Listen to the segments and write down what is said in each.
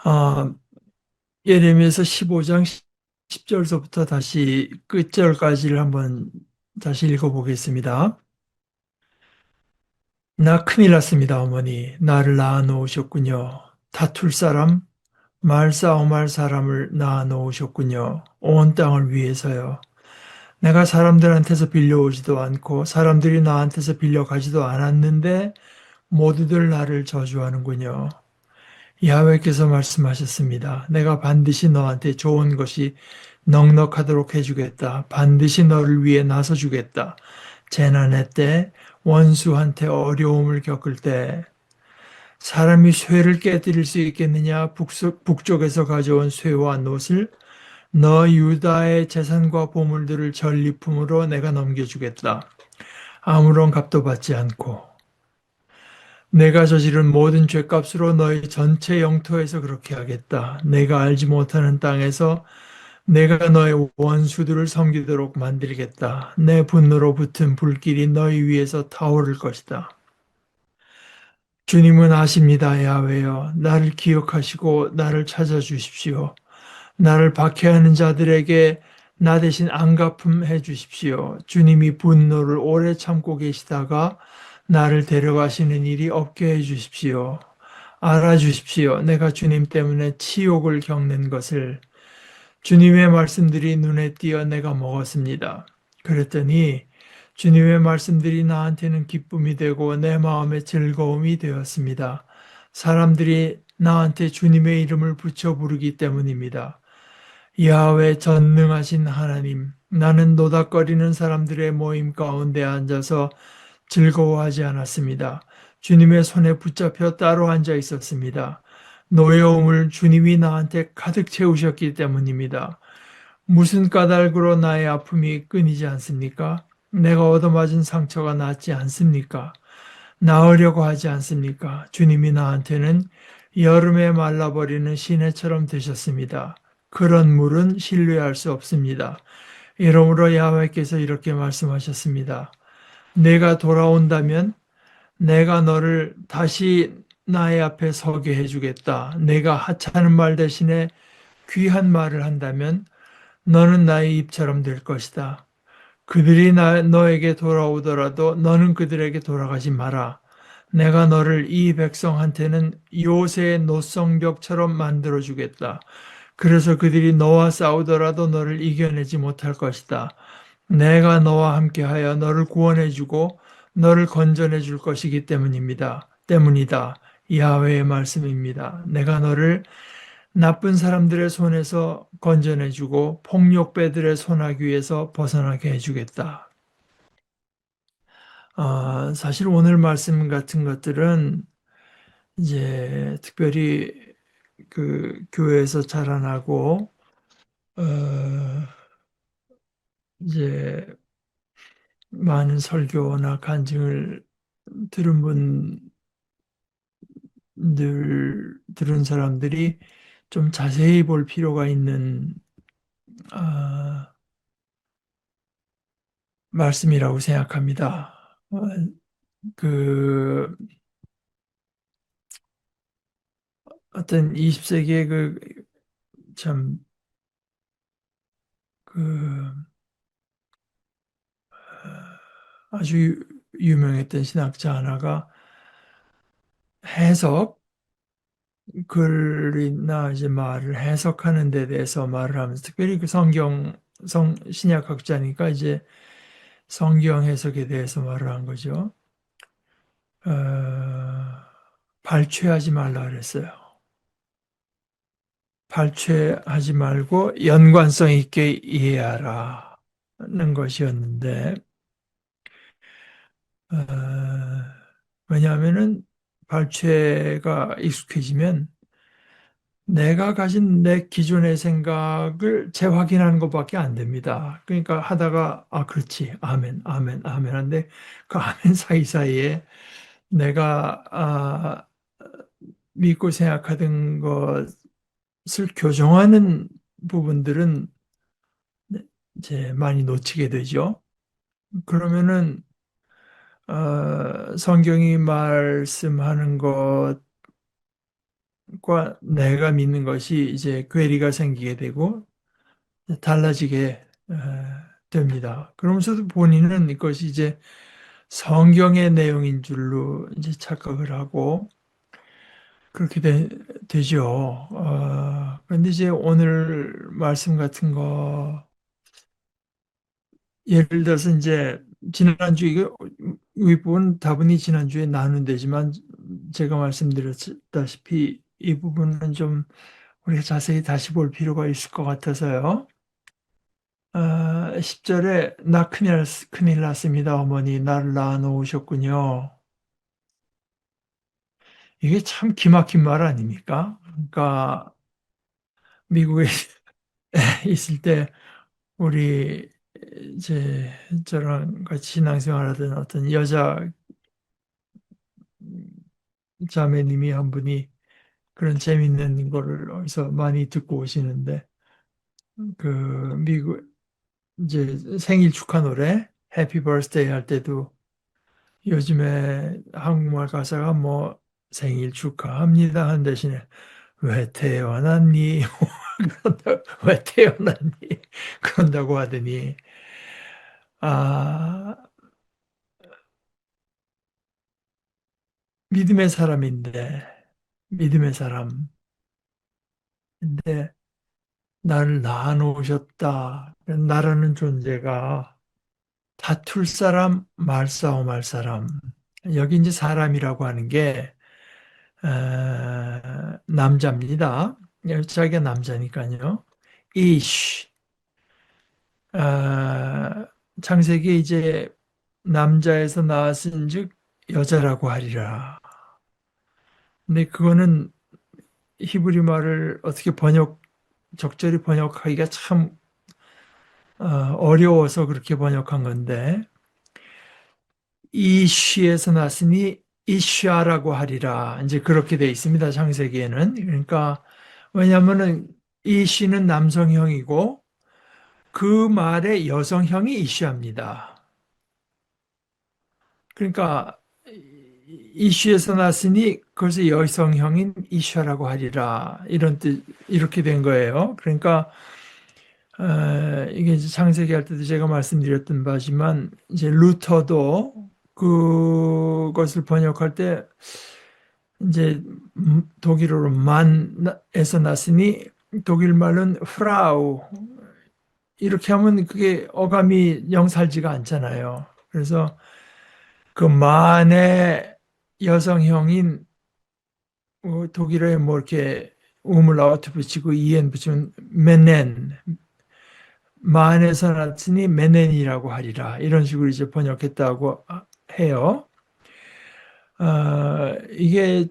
아, 예레미야서 15장 10절서부터 다시 끝절까지를 한번 다시 읽어보겠습니다. 나 큰일 났습니다, 어머니. 나를 낳아 놓으셨군요. 다툴 사람, 말싸움할 사람을 낳아 놓으셨군요. 온 땅을 위해서요. 내가 사람들한테서 빌려오지도 않고 사람들이 나한테서 빌려가지도 않았는데 모두들 나를 저주하는군요. 야훼께서 말씀하셨습니다. 내가 반드시 너한테 좋은 것이 넉넉하도록 해주겠다. 반드시 너를 위해 나서주겠다. 재난의 때, 원수한테 어려움을 겪을 때, 사람이 쇠를 깨뜨릴 수 있겠느냐? 북쪽에서 가져온 쇠와 놋을 너 유다의 재산과 보물들을 전리품으로 내가 넘겨주겠다. 아무런 값도 받지 않고 내가 저지른 모든 죄값으로 너희 전체 영토에서 그렇게 하겠다. 내가 알지 못하는 땅에서 내가 너의 원수들을 섬기도록 만들겠다. 내 분노로 붙은 불길이 너희 위에서 타오를 것이다. 주님은 아십니다, 야훼여. 나를 기억하시고 나를 찾아주십시오. 나를 박해하는 자들에게 나 대신 안갚음 주십시오. 주님이 분노를 오래 참고 계시다가 나를 데려가시는 일이 없게 해 주십시오. 알아주십시오. 내가 주님 때문에 치욕을 겪는 것을. 주님의 말씀들이 눈에 띄어 내가 먹었습니다. 그랬더니 주님의 말씀들이 나한테는 기쁨이 되고 내 마음의 즐거움이 되었습니다. 사람들이 나한테 주님의 이름을 붙여 부르기 때문입니다. 야훼 전능하신 하나님, 나는 노닥거리는 사람들의 모임 가운데 앉아서 즐거워하지 않았습니다. 주님의 손에 붙잡혀 따로 앉아 있었습니다. 노여움을 주님이 나한테 가득 채우셨기 때문입니다. 무슨 까닭으로 나의 아픔이 끊이지 않습니까? 내가 얻어맞은 상처가 낫지 않습니까? 나으려고 하지 않습니까? 주님이 나한테는 여름에 말라버리는 시내처럼 되셨습니다. 그런 물은 신뢰할 수 없습니다. 이러므로 야훼께서 이렇게 말씀하셨습니다. 내가 돌아온다면 내가 너를 다시 나의 앞에 서게 해주겠다. 내가 하찮은 말 대신에 귀한 말을 한다면 너는 나의 입처럼 될 것이다. 그들이 너에게 돌아오더라도 너는 그들에게 돌아가지 마라. 내가 너를 이 백성한테는 요새의 노성벽처럼 만들어주겠다. 그래서 그들이 너와 싸우더라도 너를 이겨내지 못할 것이다. 내가 너와 함께하여 너를 구원해주고 너를 건져내 줄 것이기 때문이다. 야훼의 말씀입니다. 내가 너를 나쁜 사람들의 손에서 건져내주고 폭력배들의 손아귀에서 벗어나게 해주겠다. 사실 오늘 말씀 같은 것들은 이제 특별히 그 교회에서 자라나고 어, 이제 많은 설교나 간증을 들은 들은 사람들이 좀 자세히 볼 필요가 있는 아, 말씀이라고 생각합니다. 그 어떤 20세기의 참, 그, 아주 유명했던 신학자 하나가 해석, 글이나 이제 말을 해석하는 데 대해서 말을 하면서, 특별히 그 신약학자니까 이제 성경 해석에 대해서 말을 한 거죠. 어, 발췌하지 말라 그랬어요. 발췌하지 말고 연관성 있게 이해하라는 것이었는데, 어, 왜냐하면은 발췌가 익숙해지면 내가 가진 내 기존의 생각을 재확인하는 것밖에 안 됩니다. 그러니까 하다가 그렇지, 아멘, 아멘, 아멘 한데 그 아멘 사이사이에 내가 믿고 생각하던 것을 교정하는 부분들은 이제 많이 놓치게 되죠. 그러면은 성경이 말씀하는 것 내가 믿는 것이 이제 괴리가 생기게 되고 달라지게 됩니다. 그러면서도 본인은 이것이 이제 성경의 내용인 줄로 이제 착각을 하고 그렇게 되죠. 그런데 이제 오늘 말씀 같은 거 예를 들어서 이제 지난주 이게 윗부분 다분히 지난주에 나눈 데지만 제가 말씀드렸다시피 이 부분은 좀 우리가 자세히 다시 볼 필요가 있을 것 같아서요. 10절에 나 큰일 났습니다. 어머니 나를 낳아 놓으셨군요. 이게 참 기막힌 말 아닙니까? 그러니까 미국에 있을 때 우리 이제 저랑 같이 신앙생활하던 어떤 여자 자매님이 한 분이 그런 재밌는 거를 어디서 많이 듣고 오시는데 그 미국 이제 생일 축하 노래 해피 버스데이 할 때도 요즘에 한국말 가사가 뭐 생일 축하합니다 한 대신에 왜 태어났니? 왜 태어났니? 그런다고 하더니 아 믿음의 사람인데 믿음의 사람인데 나를 낳아 놓으셨다. 나라는 존재가 다툴 사람, 말싸움할 사람. 여기 이제 사람이라고 하는 게 남자입니다. 자기가 남자니까요. 이쉬 창세기에 이제 남자에서 나왔은즉 여자라고 하리라. 근데 그거는 히브리 말을 어떻게 적절히 번역하기가 참 어려워서 그렇게 번역한 건데 이쉬에서 났으니 이쉬아라고 하리라. 이제 그렇게 돼 있습니다. 창세기에는. 그러니까 왜냐하면은 이쉬는 남성형이고 그 말의 여성형이 이쉬아입니다. 그러니까 이쉬에서 났으니 그것의 여성형인 이쉬아라고 하리라. 이런 뜻 이렇게 된 거예요. 그러니까 이게 이제 창세기 할 때도 제가 말씀드렸던 바지만 이제 루터도 그것을 번역할 때 이제 독일어로 만에서 났으니 독일 말은 프라우 이렇게 하면 그게 어감이 영살지가 않잖아요. 그래서 그 만의 여성형인 독일어에 뭐 이렇게 우물라우트 붙이고 이엔 붙이면 메넨 만에서 났으니 메넨이라고 하리라 이런 식으로 이제 번역했다고 해요. 이게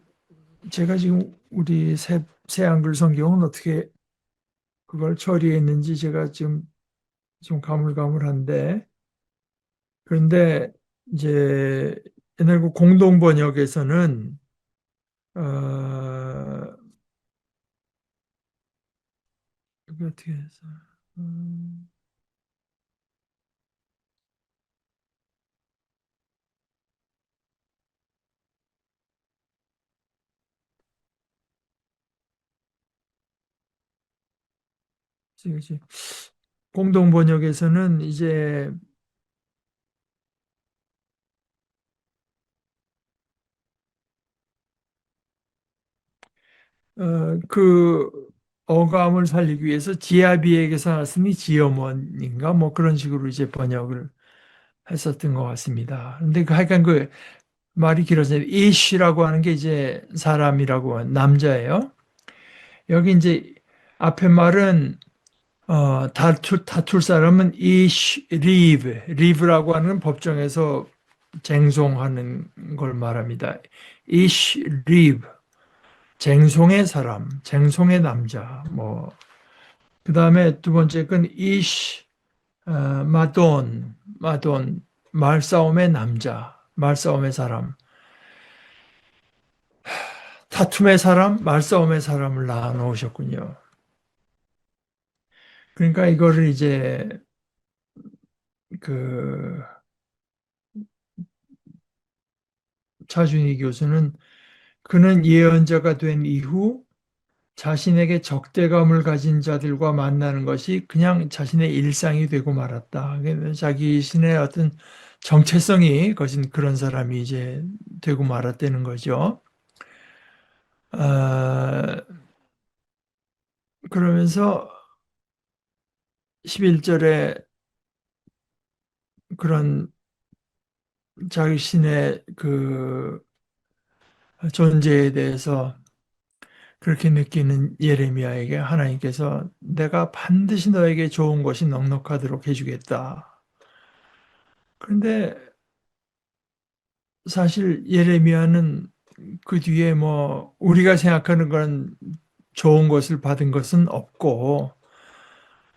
제가 지금 우리 새 한글 성경은 어떻게 그걸 처리했는지 제가 지금 좀 가물가물한데 그런데 이제 옛날 그 공동 번역에서는 이게 어떻게 해서 음, 이제 공동 번역에서는 이제 그 어감을 살리기 위해서 지아비에게서 나왔으니 지어머니인가 뭐 그런 식으로 이제 번역을 했었던 것 같습니다. 근데 하여간 그 말이 길어서 이시라고 하는 게 이제 사람이라고 남자예요. 여기 이제 앞에 말은 다툴 사람은 이시 리브라고 하는 법정에서 쟁송하는 걸 말합니다. 이시 리브 쟁송의 사람, 쟁송의 남자. 뭐 그다음에 두 번째 건 이시 마돈 말싸움의 남자, 말싸움의 사람. 다툼의 사람, 말싸움의 사람을 낳아 놓으셨군요. 그러니까 이거를 이제 그 차준희 교수는 그는 예언자가 된 이후 자신에게 적대감을 가진 자들과 만나는 것이 그냥 자신의 일상이 되고 말았다. 자기 신의 어떤 정체성이 거진 그런 사람이 이제 되고 말았다는 거죠. 아, 그러면서 11절에 그런 자신의 그 존재에 대해서 그렇게 느끼는 예레미야에게 하나님께서 내가 반드시 너에게 좋은 것이 넉넉하도록 해주겠다. 그런데 사실 예레미야는 그 뒤에 뭐 우리가 생각하는 그런 좋은 것을 받은 것은 없고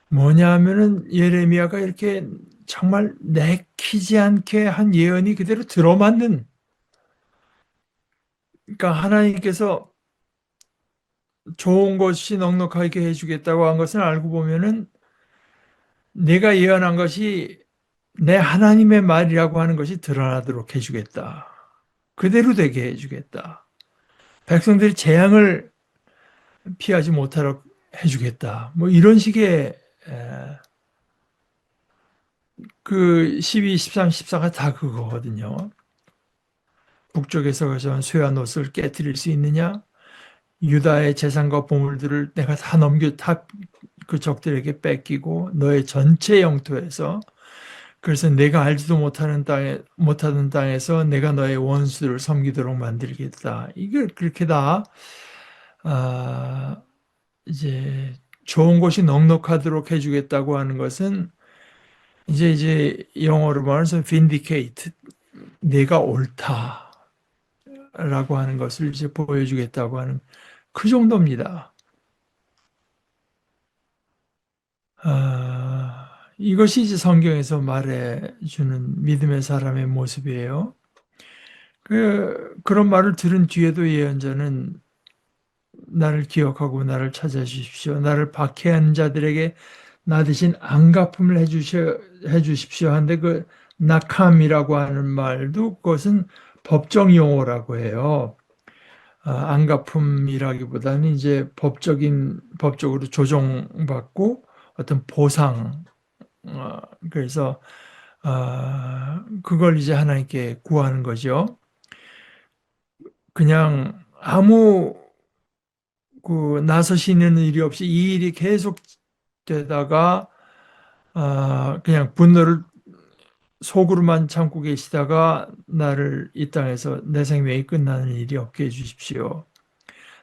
뭐냐 하면은 예레미야가 이렇게 정말 내키지 않게 한 예언이 그대로 들어맞는, 그러니까 하나님께서 좋은 것이 넉넉하게 해주겠다고 한 것을 알고 보면은 내가 예언한 것이 내 하나님의 말이라고 하는 것이 드러나도록 해주겠다. 그대로 되게 해주겠다. 백성들이 재앙을 피하지 못하도록 해주겠다. 뭐 이런 식의 그 12, 13, 14가 다 그거거든요. 북쪽에서 가져온 쇠한 옷을 깨뜨릴 수 있느냐? 유다의 재산과 보물들을 내가 다 다 그 적들에게 뺏기고 너의 전체 영토에서, 그래서 내가 알지도 못하는 땅에서 내가 너의 원수를 섬기도록 만들겠다. 이걸 그렇게 다, 아, 이제 좋은 것이 넉넉하도록 해주겠다고 하는 것은 이제 영어로 말해서 vindicate, 내가 옳다라고 하는 것을 이제 보여주겠다고 하는 그 정도입니다. 이것이 이제 성경에서 말해주는 믿음의 사람의 모습이에요. 그런 말을 들은 뒤에도 예언자는 나를 기억하고 나를 찾아주십시오. 나를 박해하는 자들에게 나 대신 안갚음을 해주십시오. 한데 그 낙함이라고 하는 말도 그것은 법정 용어라고 해요. 안갚음이라기보다는 이제 법적으로 조정받고 어떤 보상, 그래서 그걸 이제 하나님께 구하는 거죠. 그냥 아무 그 나서시는 일이 없이 이 일이 계속 되다가 그냥 분노를 속으로만 참고 계시다가 나를 이 땅에서 내 생명이 끝나는 일이 없게 해주십시오.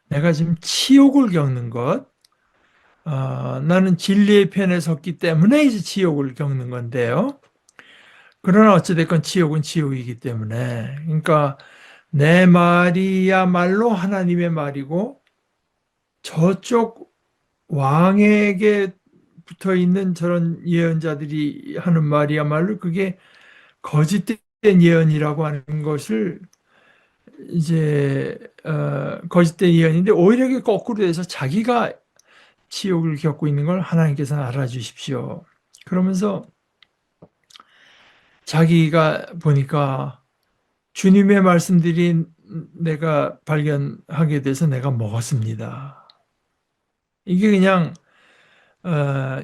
내가 지금 치욕을 겪는 것, 나는 진리의 편에 섰기 때문에 이제 치욕을 겪는 건데요. 그러나 어찌됐건 치욕은 치욕이기 때문에, 그러니까 내 말이야말로 하나님의 말이고 저쪽 왕에게 붙어 있는 저런 예언자들이 하는 말이야말로 그게 거짓된 예언이라고 하는 것을 이제 거짓된 예언인데 오히려 이게 거꾸로 돼서 자기가 치욕을 겪고 있는 걸 하나님께서는 알아주십시오. 그러면서 자기가 보니까 주님의 말씀들이 내가 발견하게 돼서 내가 먹었습니다. 이게 그냥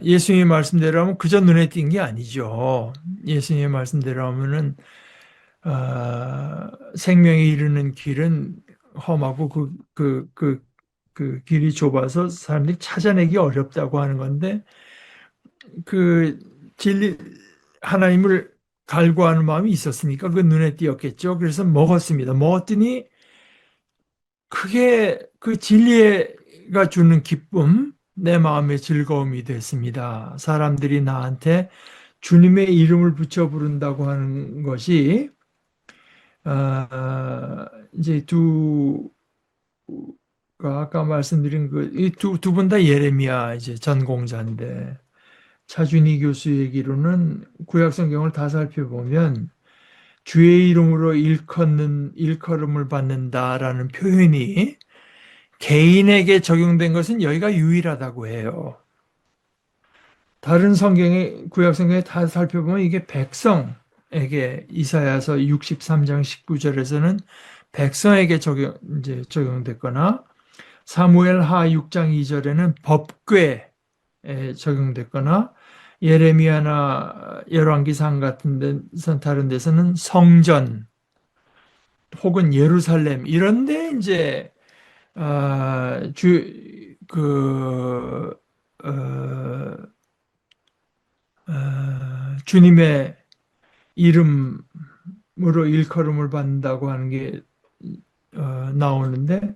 예수님의 말씀대로 하면 그저 눈에 띈 게 아니죠. 예수님의 말씀대로 하면은 생명에 이르는 길은 험하고 그 길이 좁아서 사람들이 찾아내기 어렵다고 하는 건데 그 진리 하나님을 갈구하는 마음이 있었으니까 그 눈에 띄었겠죠. 그래서 먹었습니다. 먹었더니 그게 그 진리가 주는 기쁨, 내 마음의 즐거움이 됐습니다. 사람들이 나한테 주님의 이름을 붙여 부른다고 하는 것이 이제 아까 말씀드린 두 분 다 예레미야 이제 전공자인데 차준희 교수 얘기로는 구약 성경을 다 살펴보면 주의 이름으로 일컬음을 받는다라는 표현이 개인에게 적용된 것은 여기가 유일하다고 해요. 다른 구약 성경에 다 살펴보면 이게 백성에게 이사야서 63장 19절에서는 백성에게 적용됐거나 사무엘 하 6장 2절에는 법궤에 적용됐거나 예레미야나 열왕기상 같은 데서 다른 데서는 성전 혹은 예루살렘 이런 데 이제 그 어, 주님의 이름으로 일컬음을 받는다고 하는 게 나오는데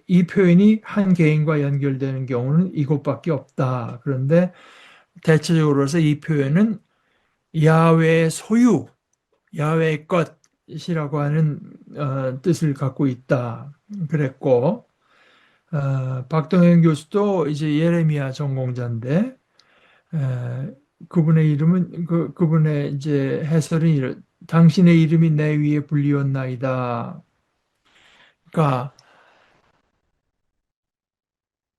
이 표현이 한 개인과 연결되는 경우는 이것밖에 없다. 그런데 대체적으로서 이 표현은 야훼의 소유, 야훼의 것이라고 하는 뜻을 갖고 있다. 그랬고 박동현 교수도 이제 예레미야 전공자인데 그분의 이름은 그분의 이제 해설은 당신의 이름이 내 위에 불리었나이다. 그러니까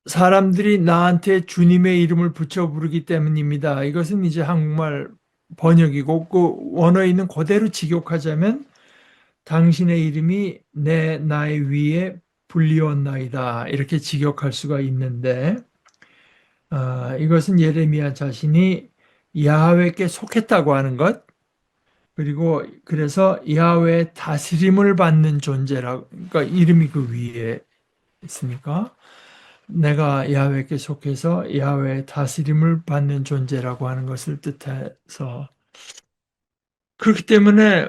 사람들이 나한테 주님의 이름을 붙여 부르기 때문입니다. 이것은 이제 한국말 번역이고 그 원어에 있는 그대로 직역하자면 당신의 이름이 나의 위에 불리었나이다. 이렇게 직역할 수가 있는데 이것은 예레미야 자신이 야훼께 속했다고 하는 것 그리고 그래서 야훼의 다스림을 받는 존재라고 그러니까 이름이 그 위에 있으니까 내가 야훼께 속해서 야훼의 다스림을 받는 존재라고 하는 것을 뜻해서 그렇기 때문에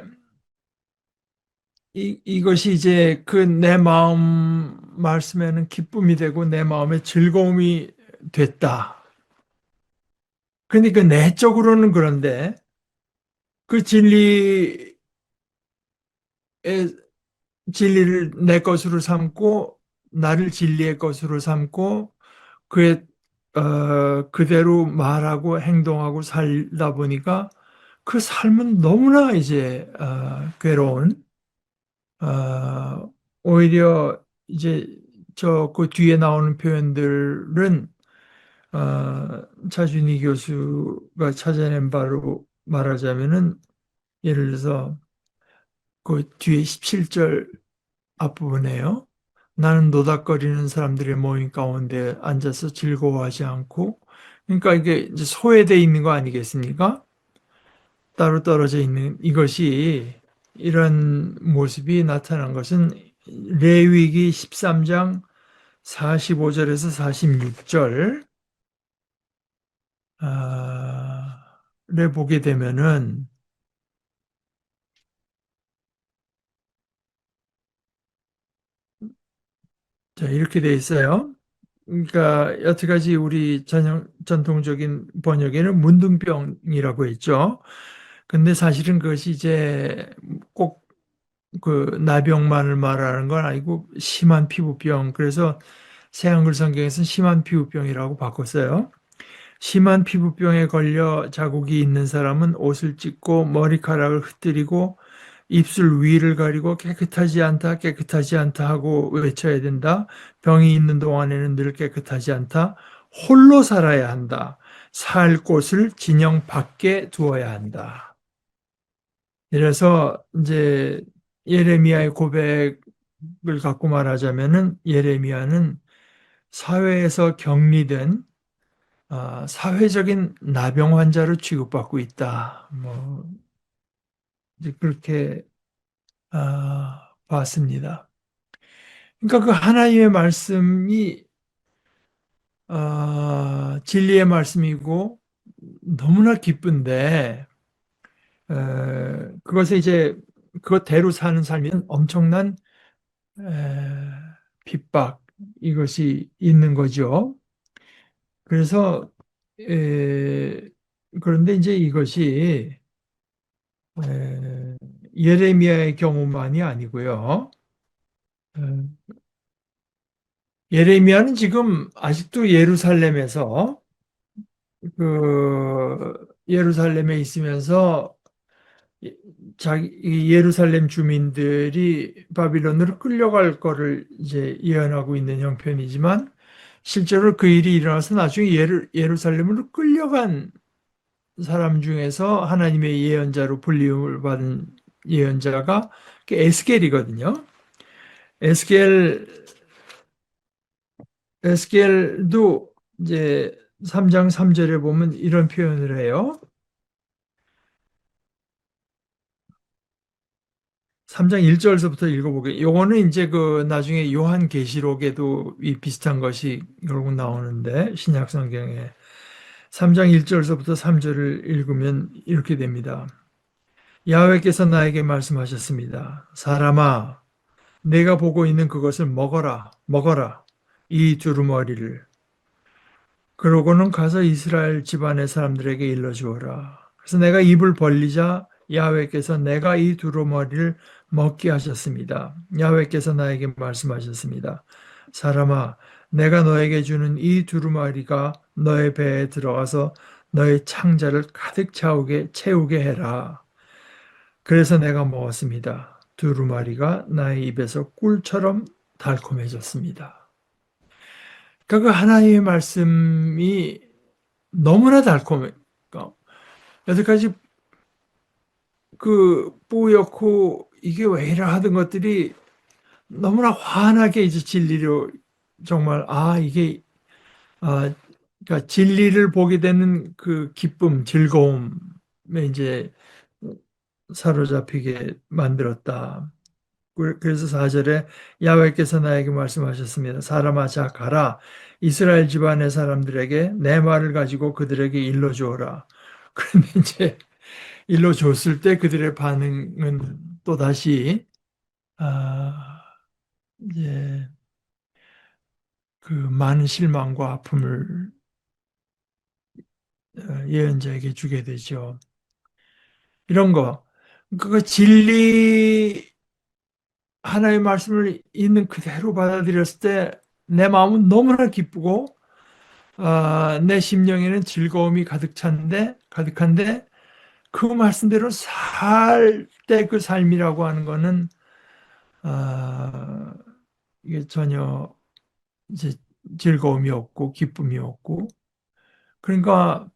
이것이 이제 그 내 마음 말씀에는 기쁨이 되고 내 마음에 즐거움이 됐다. 근데 그 내적으로는 그런데 그 진리를 내 것으로 삼고 나를 진리의 것으로 삼고 그의 그대로 말하고 행동하고 살다 보니까 그 삶은 너무나 이제 괴로운 오히려 이제 저 그 뒤에 나오는 표현들은 차준희 교수가 찾아낸 바로 말하자면은 예를 들어서 그 뒤에 17절 앞부분에요. 나는 노닥거리는 사람들의 모임 가운데 앉아서 즐거워하지 않고 그러니까 이게 이제 소외되어 있는 거 아니겠습니까? 따로 떨어져 있는 이것이 이런 모습이 나타난 것은 레위기 13장 45절에서 46절 를 보게 되면은 자, 이렇게 돼 있어요. 그러니까 여태까지 우리 전통적인 번역에는 문둥병이라고 했죠. 근데 사실은 그것이 이제 꼭 그 나병만을 말하는 건 아니고 심한 피부병. 그래서 새한글 성경에서는 심한 피부병이라고 바꿨어요. 심한 피부병에 걸려 자국이 있는 사람은 옷을 찢고 머리카락을 흩뜨리고 입술 위를 가리고 깨끗하지 않다, 깨끗하지 않다 하고 외쳐야 된다. 병이 있는 동안에는 늘 깨끗하지 않다. 홀로 살아야 한다. 살 곳을 진영 밖에 두어야 한다. 이래서 이제 예레미야의 고백을 갖고 말하자면은 예레미야는 사회에서 격리된 사회적인 나병 환자로 취급받고 있다. 뭐 이제 그렇게 봤습니다. 그러니까 그 하나님의 말씀이 진리의 말씀이고 너무나 기쁜데 그것에 이제 그것대로 사는 삶이 엄청난 에, 핍박 이것이 있는 거죠. 그래서 에, 그런데 이제 이것이 예레미야의 경우만이 아니고요. 에, 예레미야는 지금 아직도 예루살렘에서 그 예루살렘에 있으면서 자기 예루살렘 주민들이 바빌론으로 끌려갈 거를 이제 예언하고 있는 형편이지만 실제로 그 일이 일어나서 나중에 예루살렘으로 끌려간 사람 중에서 하나님의 예언자로 불림을 받은 예언자가 에스겔이거든요. 에스겔 에스겔도 이제 3장 3절에 보면 이런 표현을 해요. 3장 1절서부터 읽어보게. 요거는 이제 그 나중에 요한계시록에도 이 비슷한 것이 결국 나오는데 신약 성경에 3장 1절서부터 3절을 읽으면 이렇게 됩니다. 야훼께서 나에게 말씀하셨습니다. 사람아, 내가 보고 있는 그것을 먹어라, 먹어라. 이 두루마리를. 그러고는 가서 이스라엘 집안의 사람들에게 일러주어라. 그래서 내가 입을 벌리자 야훼께서 내가 이 두루마리를 먹게 하셨습니다. 야훼께서 나에게 말씀하셨습니다. 사람아, 내가 너에게 주는 이 두루마리가 너의 배에 들어가서 너의 창자를 가득 채우게 해라. 그래서 내가 먹었습니다. 두루마리가 나의 입에서 꿀처럼 달콤해졌습니다. 그러니까 그 하나님의 말씀이 너무나 달콤해. 그러니까 여태까지 그 뿌옇고 이게 왜 이래 하던 것들이 너무나 환하게 이제 진리로 정말 이게 그러니까 진리를 보게 되는 그 기쁨, 즐거움에 이제 사로잡히게 만들었다. 그래서 4절에 야훼께서 나에게 말씀하셨습니다. 사람아 자 가라 이스라엘 집안의 사람들에게 내 말을 가지고 그들에게 일러주어라. 그런데 이제 일러줬을 때 그들의 반응은 또다시 아, 이제 그 많은 실망과 아픔을 예언자에게 주게 되죠. 이런 거. 그 진리 하나의 말씀을 있는 그대로 받아들였을 때 내 마음은 너무나 기쁘고 내 심령에는 즐거움이 가득한데 그 말씀대로 살 때 그 삶이라고 하는 거는 아, 이게 전혀 이제 즐거움이 없고 기쁨이 없고 그러니까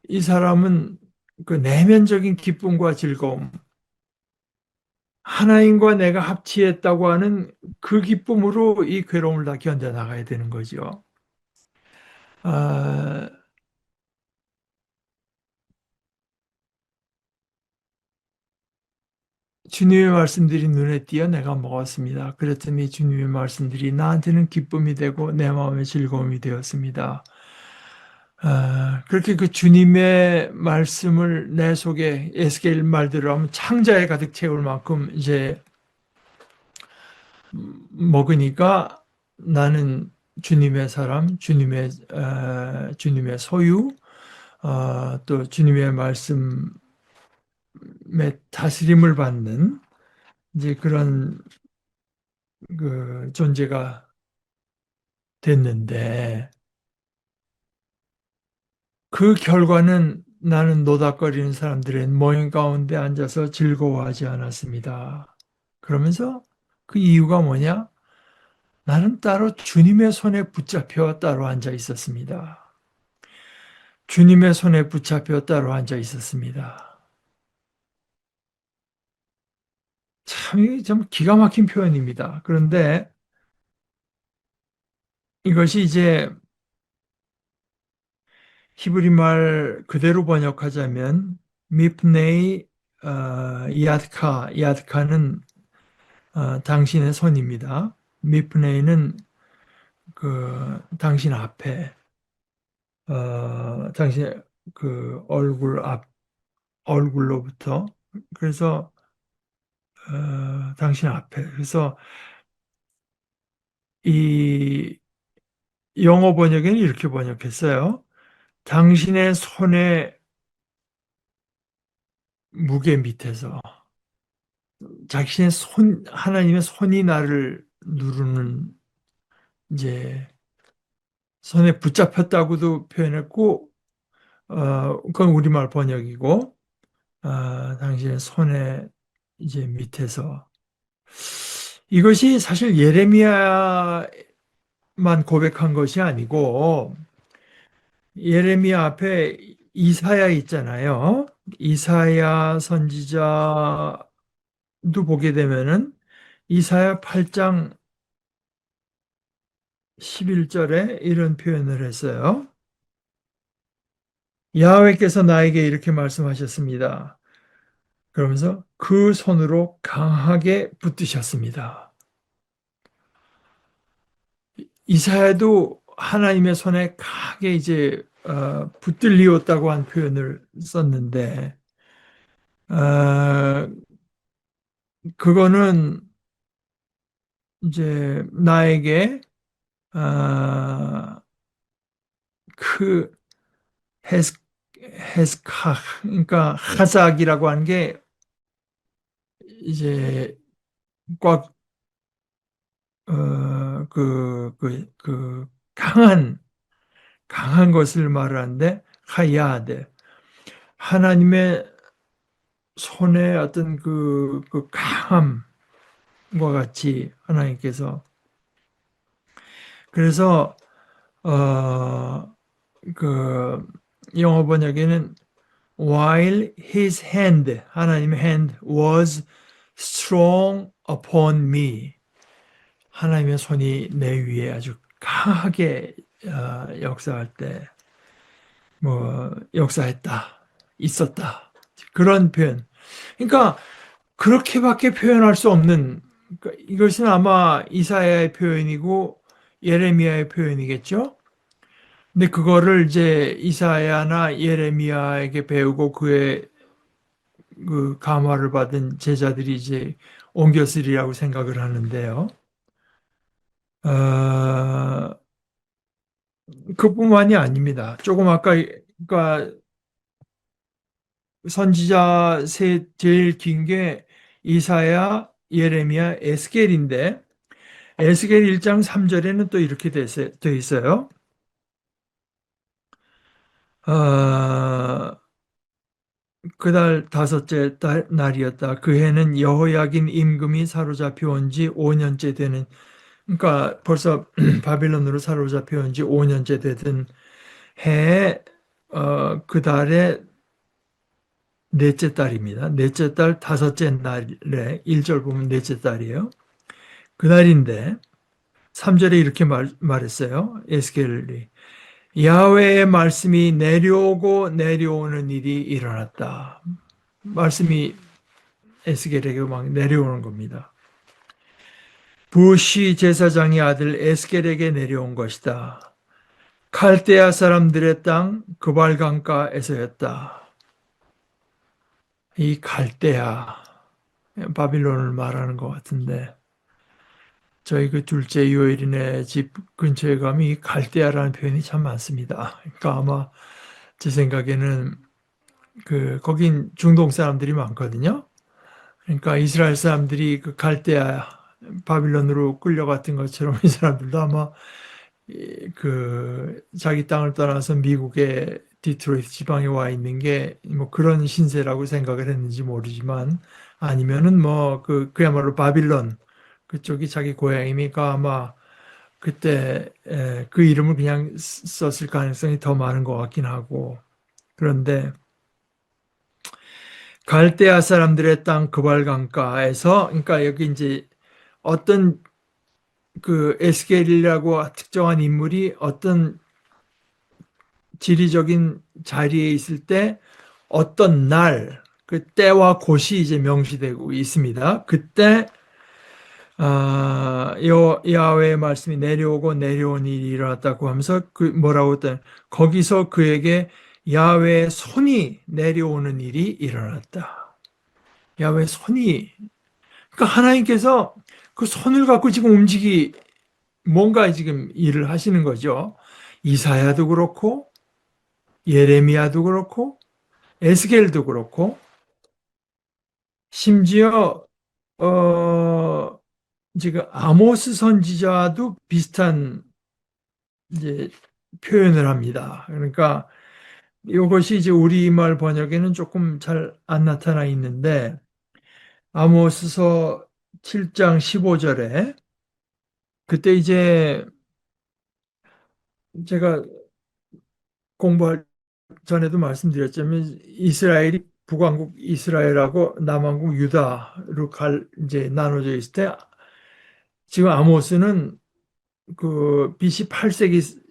이 사람은 그 내면적인 기쁨과 즐거움 하나님과 내가 합치했다고 하는 그 기쁨으로 이 괴로움을 다 견뎌나가야 되는 거죠. 아, 주님의 말씀들이 눈에 띄어 내가 먹었습니다. 그랬더니 주님의 말씀들이 나한테는 기쁨이 되고 내 마음의 즐거움이 되었습니다. 그렇게 그 주님의 말씀을 내 속에 에스겔 말대로 하면 창자에 가득 채울 만큼 이제 먹으니까 나는 주님의 사람, 주님의 소유, 또 주님의 말씀에 다스림을 받는 이제 그런 그 존재가 됐는데 그 결과는 나는 노닥거리는 사람들의 모임 가운데 앉아서 즐거워하지 않았습니다. 그러면서 그 이유가 뭐냐? 나는 따로 주님의 손에 붙잡혀 따로 앉아 있었습니다. 주님의 손에 붙잡혀 따로 앉아 있었습니다. 참 기가 막힌 표현입니다. 그런데 이것이 이제 히브리 말 그대로 번역하자면 미프네이 야드카는 당신의 손입니다. 미프네이는 그 당신 앞에 당신의 그 얼굴로부터 그래서 당신 앞에 그래서 이 영어 번역에는 이렇게 번역했어요. 당신의 손의 무게 밑에서 자신의 하나님의 손이 나를 누르는 이제 손에 붙잡혔다고도 표현했고, 그건 우리말 번역이고, 당신의 손에 이제 밑에서 이것이 사실 예레미야만 고백한 것이 아니고 예레미야 앞에 이사야 있잖아요. 이사야 선지자도 보게 되면은 이사야 8장 11절에 이런 표현을 했어요. 야훼께서 나에게 이렇게 말씀하셨습니다. 그러면서 그 손으로 강하게 붙드셨습니다. 이사야도 하나님의 손에 강하게 이제 붙들리었다고 한 표현을 썼는데 어, 그거는 이제 나에게 어, 그 헤스 헤스카 그러니까 하작이라고 하는 게 이제 꽉 강한 것을 말하는데 하야데 하나님의 손에 어떤 그 강함과 같이 하나님께서 그래서 그 영어 번역에는 while his hand 하나님의 hand was strong upon me 하나님의 손이 내 위에 아주 강하게 역사할 때 뭐 역사했다 있었다 그런 표현 그러니까 그렇게밖에 표현할 수 없는 그러니까 이것은 아마 이사야의 표현이고 예레미야의 표현이겠죠. 근데 그거를 이제 이사야나 예레미야에게 배우고 그의 그 감화를 받은 제자들이 이제 옮겨 쓰리라고 생각을 하는데요. 어, 그뿐만이 아닙니다. 조금 아까 그러니까 선지자 세 제일 긴 게 이사야, 예레미야, 에스겔인데 에스겔 1장 3절에는 또 이렇게 돼 있어요. 어, 그달 다섯째 날이었다. 그 해는 여호야긴 임금이 사로잡혀 온 지 5년째 되는 그러니까 벌써 바빌론으로 사로잡혀 온 지 5년째 되던 해에 그 달의 넷째 달입니다. 넷째 달 다섯째 날에 1절 보면 넷째 달이에요. 그날인데 3절에 이렇게 말했어요. 에스겔이 야훼의 말씀이 내려오고 내려오는 일이 일어났다. 말씀이 에스겔에게 막 내려오는 겁니다. 부시 제사장의 아들 에스겔에게 내려온 것이다. 칼데아 사람들의 땅 그발강가에서였다. 이 칼데아 바빌론을 말하는 것 같은데 저희 그 둘째 요엘이네 집 근처에 가면 이 갈대아라는 표현이 참 많습니다. 그러니까 아마 제 생각에는 그 거긴 중동 사람들이 많거든요. 그러니까 이스라엘 사람들이 그 갈대아 바빌론으로 끌려갔던 것처럼 이 사람들도 아마 그 자기 땅을 떠나서 미국의 디트로이트 지방에 와 있는 게 뭐 그런 신세라고 생각을 했는지 모르지만 아니면은 뭐 그야말로 바빌론 그쪽이 자기 고향이니까 아마 그때 그 이름을 그냥 썼을 가능성이 더 많은 것 같긴 하고 그런데 갈대아 사람들의 땅 그발강가에서 그러니까 여기 이제 어떤 그 에스겔이라고 특정한 인물이 어떤 지리적인 자리에 있을 때 어떤 날, 그 때와 곳이 이제 명시되고 있습니다. 그때 야훼의 말씀이 내려오고 내려온 일이 일어났다고 하면서 그 뭐라고 했더니 거기서 그에게 야훼의 손이 내려오는 일이 일어났다. 야훼의 손이 그러니까 하나님께서 그 손을 갖고 지금 뭔가 지금 일을 하시는 거죠. 이사야도 그렇고 예레미야도 그렇고 에스겔도 그렇고 심지어 어 지금 아모스 선지자도 비슷한 이제 표현을 합니다. 그러니까 이것이 이제 우리말 번역에는 조금 잘 안 나타나 있는데 아모스서 7장 15절에 그때 이제 제가 공부할 전에도 말씀드렸자면 이스라엘이 북왕국 이스라엘하고 남왕국 유다로 이제 나눠져 있을 때 지금 아모스는 BC 8세기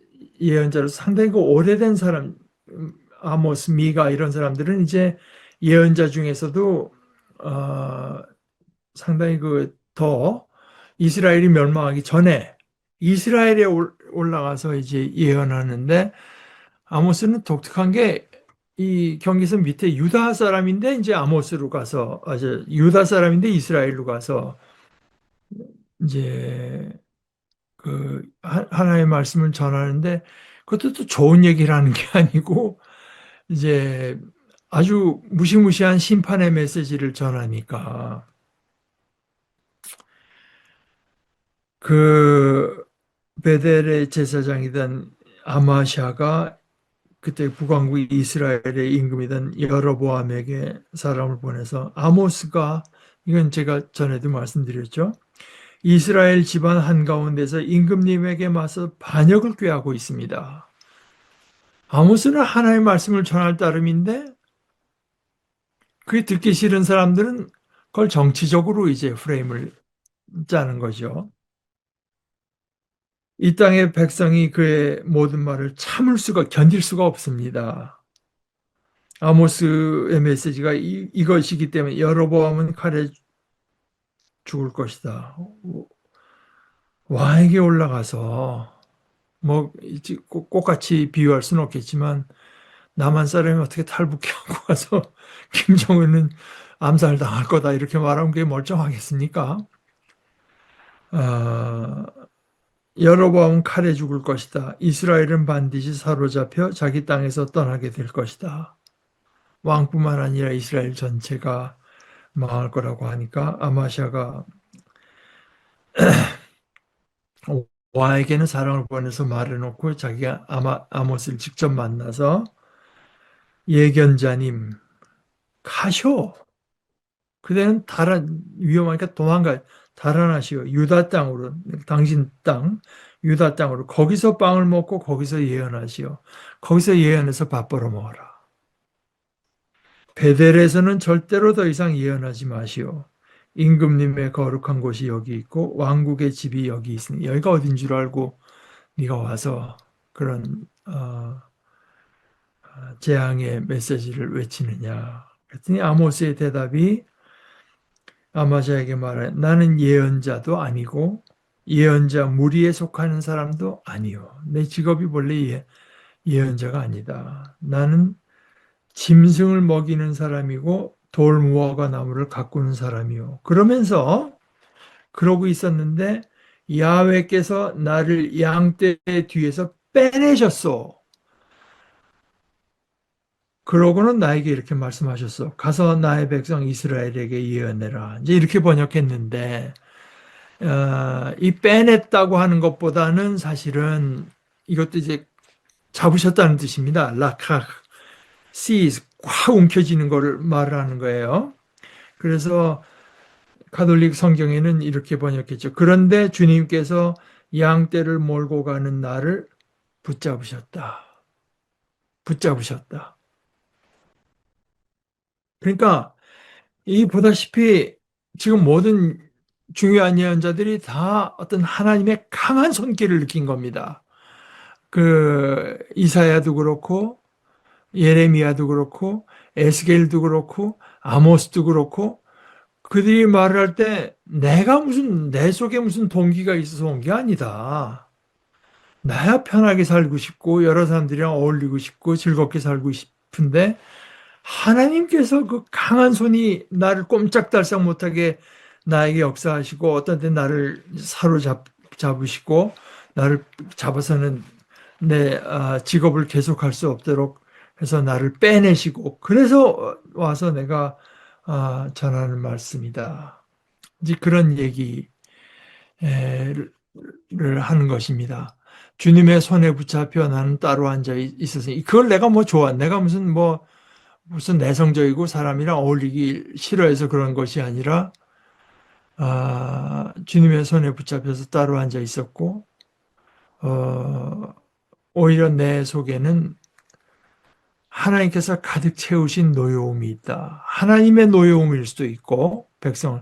예언자로 상당히 오래된 사람, 아모스, 미가 이런 사람들은 이제 예언자 중에서도 상당히 더 이스라엘이 멸망하기 전에 이스라엘에 올라가서 이제 예언하는데, 아모스는 독특한 게 이 경계선 밑에 유다 사람인데 이제 아모스로 가서, 유다 사람인데 이스라엘로 가서 이제 하나의 말씀을 전하는데, 그것도 또 좋은 얘기를 하는 게 아니고 이제 아주 무시무시한 심판의 메시지를 전하니까, 그 베델의 제사장이던 아마샤가 그때 북왕국 이스라엘의 임금이던 여로보암에게 사람을 보내서, 아모스가, 이건 제가 전에도 말씀드렸죠, 이스라엘 집안 한가운데서 임금님에게 맞서 반역을 꾀하고 있습니다. 아모스는 하나의 말씀을 전할 따름인데, 그게 듣기 싫은 사람들은 그걸 정치적으로 이제 프레임을 짜는 거죠. 이 땅의 백성이 그의 모든 말을 견딜 수가 없습니다. 아모스의 메시지가 이것이기 때문에 여로보암은 칼에 죽을 것이다. 왕에게 올라가서, 뭐 똑같이 비유할 수는 없겠지만, 남한 사람이 어떻게 탈북해하고 가서 김정은은 암살 당할 거다 이렇게 말하면 그게 멀쩡하겠습니까? 어, 여로보암은 칼에 죽을 것이다. 이스라엘은 반드시 사로잡혀 자기 땅에서 떠나게 될 것이다. 왕뿐만 아니라 이스라엘 전체가 망할 거라고 하니까, 아마샤가 왕에게는 사람을 보내서 말해놓고 자기가 아모스를 직접 만나서, 예견자님 가쇼. 그대는 위험하니까 달아나시오. 유다 땅으로, 당신 땅, 유다 땅으로. 거기서 빵을 먹고 거기서 예언하시오. 거기서 예언해서 밥 벌어 먹어라. 베델에서는 절대로 더 이상 예언하지 마시오. 임금님의 거룩한 곳이 여기 있고 왕국의 집이 여기 있으니, 여기가 어딘 줄 알고 네가 와서 그런 재앙의 메시지를 외치느냐. 그랬더니 아모스의 대답이, 아마샤에게 말해, 나는 예언자도 아니고 예언자 무리에 속하는 사람도 아니요. 내 직업이 원래 예언자가 아니다. 나는 짐승을 먹이는 사람이고 돌무화과 나무를 가꾸는 사람이요. 그러면서 그러고 있었는데 야훼께서 나를 양떼 뒤에서 빼내셨소. 그러고는 나에게 이렇게 말씀하셨어. 가서 나의 백성 이스라엘에게 예언해라. 이제 이렇게 번역했는데, 이 빼냈다고 하는 것보다는 사실은 이것도 이제 잡으셨다는 뜻입니다. 라카, seize, 확 움켜쥐는 거를 말하는 거예요. 그래서 가톨릭 성경에는 이렇게 번역했죠. 그런데 주님께서 양떼를 몰고 가는 나를 붙잡으셨다. 붙잡으셨다. 그러니까 이 보다시피 지금 모든 중요한 예언자들이 다 어떤 하나님의 강한 손길을 느낀 겁니다. 이사야도 그렇고 예레미야도 그렇고 에스겔도 그렇고 아모스도 그렇고, 그들이 말을 할 때 내가 내 속에 무슨 동기가 있어서 온 게 아니다. 나야 편하게 살고 싶고 여러 사람들이랑 어울리고 싶고 즐겁게 살고 싶은데, 하나님께서 그 강한 손이 나를 꼼짝달싹 못하게 나에게 역사하시고, 어떤 때 나를 잡으시고 나를 잡아서는 내 직업을 계속할 수 없도록 해서 나를 빼내시고, 그래서 와서 내가 전하는 말씀이다. 이제 그런 얘기를 하는 것입니다. 주님의 손에 붙잡혀 나는 따로 앉아 있었으니, 그걸 내가 내가 무슨 내성적이고 사람이랑 어울리기 싫어해서 그런 것이 아니라, 주님의 손에 붙잡혀서 따로 앉아 있었고, 오히려 내 속에는 하나님께서 가득 채우신 노여움이 있다. 하나님의 노여움일 수도 있고, 백성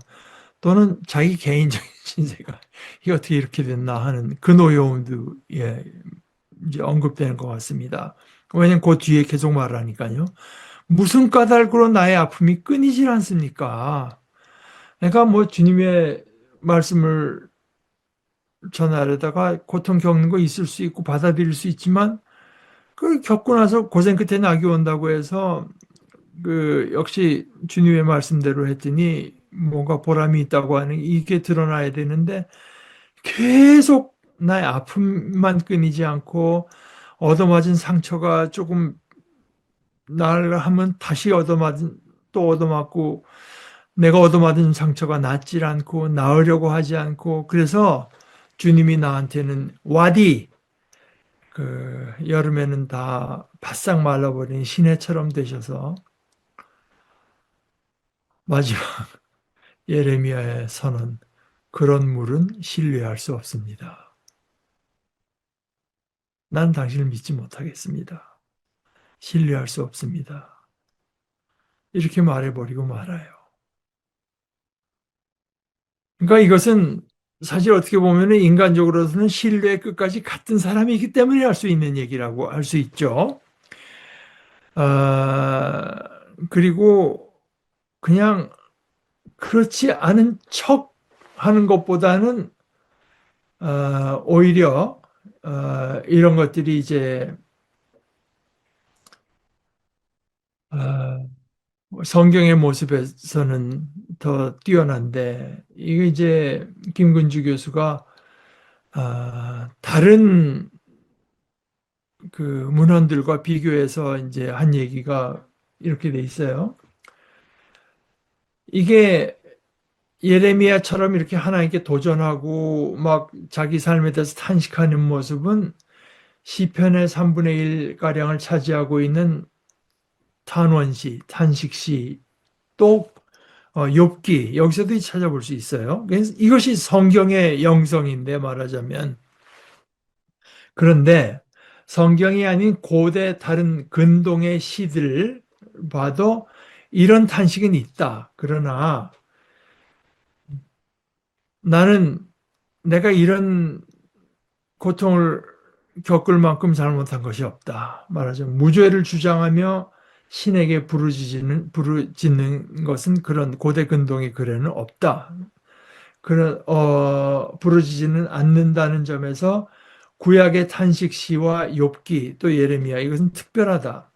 또는 자기 개인적인 신세가 이게 어떻게 이렇게 됐나 하는 그 노여움도 예, 이제 언급되는 것 같습니다. 왜냐면 그 뒤에 계속 말하니까요. 무슨 까닭으로 나의 아픔이 끊이질 않습니까? 내가 뭐 주님의 말씀을 전하려다가 고통 겪는 거 있을 수 있고 받아들일 수 있지만 그걸 겪고 나서 고생 끝에 낙이 온다고 해서 그 역시 주님의 말씀대로 했더니 뭔가 보람이 있다고 하는 이게 드러나야 되는데 계속 나의 아픔만 끊이지 않고 얻어맞은 상처가 조금 날 하면 다시 얻어맞은 또 얻어맞고 내가 얻어맞은 상처가 낫질 않고 나으려고 하지 않고 그래서 주님이 나한테는 와디 그 여름에는 다 바싹 말라버린 시내처럼 되셔서 마지막 예레미야의 선언 그런 물은 신뢰할 수 없습니다. 난 당신을 믿지 못하겠습니다. 신뢰할 수 없습니다. 이렇게 말해버리고 말아요. 그러니까 이것은 사실 어떻게 보면 인간적으로서는 신뢰의 끝까지 같은 사람이기 때문에 할 수 있는 얘기라고 할 수 있죠. 아, 그리고 그냥 그렇지 않은 척 하는 것보다는 오히려 이런 것들이 이제 어, 성경의 모습에서는 더 뛰어난데 이게 이제 김근주 교수가 다른 그 문헌들과 비교해서 이제 한 얘기가 이렇게 돼 있어요. 이게 예레미야처럼 이렇게 하나님께 도전하고 막 자기 삶에 대해서 탄식하는 모습은 시편의 3분의 1 가량을 차지하고 있는 탄원시, 탄식시, 또 욥기 여기서도 찾아볼 수 있어요. 그래서 이것이 성경의 영성인데 말하자면 그런데 성경이 아닌 고대 다른 근동의 시들 봐도 이런 탄식은 있다. 그러나 나는 내가 이런 고통을 겪을 만큼 잘못한 것이 없다. 말하자면 무죄를 주장하며 신에게 부르짖는 것은 그런 고대 근동의 글에는 없다. 그런 부르짖지는 않는다는 점에서 구약의 탄식시와 욥기 또 예레미야 이것은 특별하다.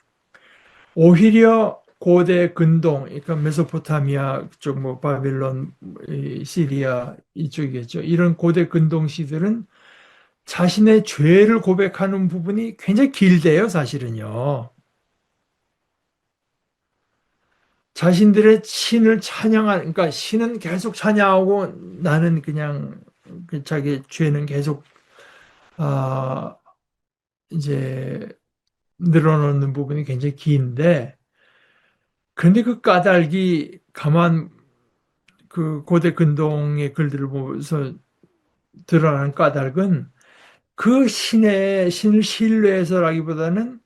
오히려 고대 근동, 그러니까 메소포타미아 쪽, 뭐 바빌론, 시리아 이쪽이겠죠. 이런 고대 근동 시들은 자신의 죄를 고백하는 부분이 굉장히 길대요, 사실은요. 자신들의 신을 찬양하는, 그러니까 신은 계속 찬양하고 나는 그냥 그 자기 죄는 계속 아, 이제 늘어놓는 부분이 굉장히 긴데, 그런데 그 까닭이 가만 그 고대 근동의 글들을 보면서 드러난 까닭은 그 신을 신뢰해서라기보다는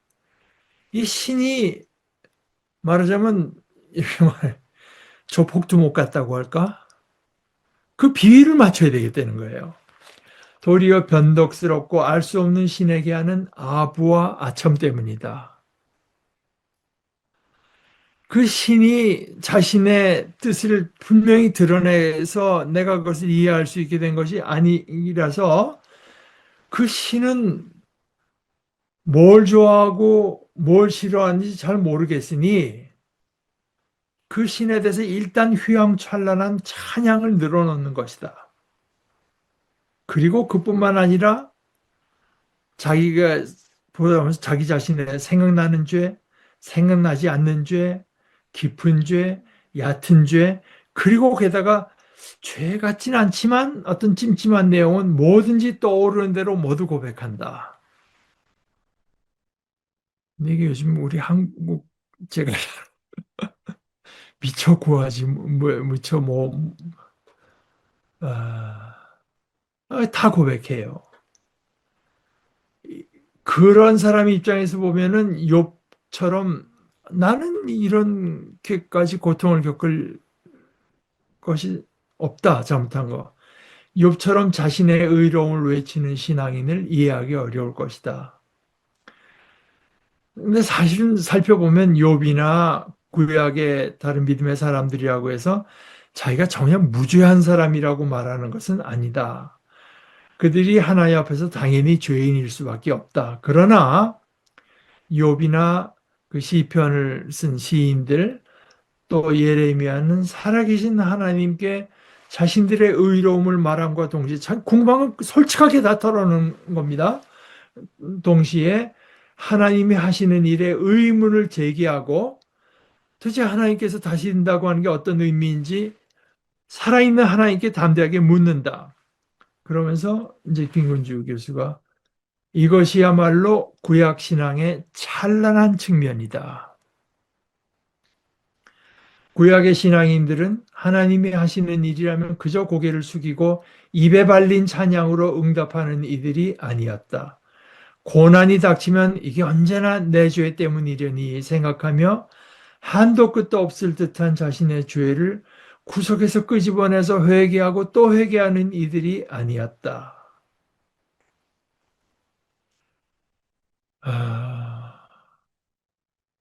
이 신이 말하자면 이렇게 말 조폭도 못 갔다고 할까? 그 비위를 맞춰야 되겠다는 거예요. 도리어 변덕스럽고 알 수 없는 신에게 하는 아부와 아첨 때문이다. 그 신이 자신의 뜻을 분명히 드러내서 내가 그것을 이해할 수 있게 된 것이 아니라서 그 신은 뭘 좋아하고 뭘 싫어하는지 잘 모르겠으니 그 신에 대해서 일단 휘황찬란한 찬양을 늘어놓는 것이다. 그리고 그뿐만 아니라 자기가 보면서 자기 자신의 생각나는 죄, 생각나지 않는 죄, 깊은 죄, 얕은 죄, 그리고 게다가 죄 같진 않지만 어떤 찜찜한 내용은 뭐든지 떠오르는 대로 모두 고백한다. 근데 이게 요즘 우리 한국 제가 미처 구하지 미처 다 고백해요. 그런 사람 입장에서 보면은 욥처럼 나는 이렇게까지 고통을 겪을 것이 없다, 잘못한 거. 욥처럼 자신의 의로움을 외치는 신앙인을 이해하기 어려울 것이다. 근데 사실 살펴보면 욥이나 구약의 다른 믿음의 사람들이라고 해서 자기가 전혀 무죄한 사람이라고 말하는 것은 아니다. 그들이 하나님 앞에서 당연히 죄인일 수밖에 없다. 그러나 욥이나 그 시편을 쓴 시인들 또 예레미야는 살아계신 하나님께 자신들의 의로움을 말함과 동시에 참 궁방을 솔직하게 다 털어놓은 겁니다. 동시에 하나님이 하시는 일에 의문을 제기하고 도대체 하나님께서 다신다고 하는 게 어떤 의미인지 살아있는 하나님께 담대하게 묻는다. 그러면서 이제 김근주 교수가 이것이야말로 구약 신앙의 찬란한 측면이다. 구약의 신앙인들은 하나님이 하시는 일이라면 그저 고개를 숙이고 입에 발린 찬양으로 응답하는 이들이 아니었다. 고난이 닥치면 이게 언제나 내 죄 때문이려니 생각하며 한도 끝도 없을 듯한 자신의 죄를 구석에서 끄집어내서 회개하고 또 회개하는 이들이 아니었다. 아,